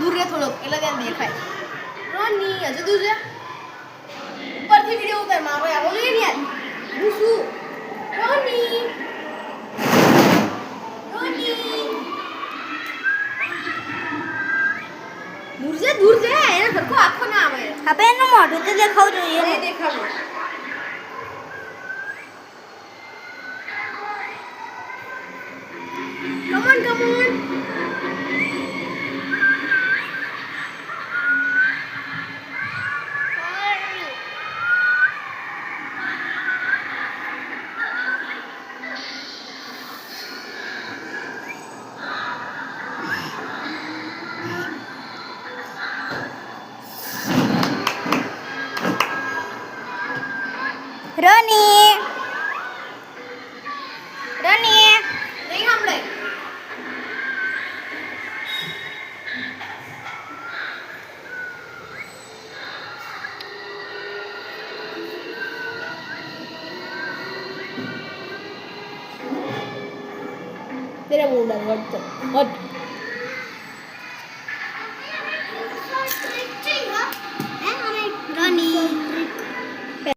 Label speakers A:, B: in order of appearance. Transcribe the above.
A: દૂર રે થોડોક એટલે ત્યાં દેખાય. રોની હજુ દૂર રે. ઉપરથી વિડિયો ઉતાર મારો આવો જોઈએ ને યાર. હું શું? રોની. રોની. દૂર જે એને સરખો આખો ના આવે.
B: આપણે એનું મોઢું તો દેખાવું જોઈએ.
A: નહીં દેખાવું. Come on, come on.
B: રોની રોની
A: નહીં સાંભળે. તેરા બોલ વટ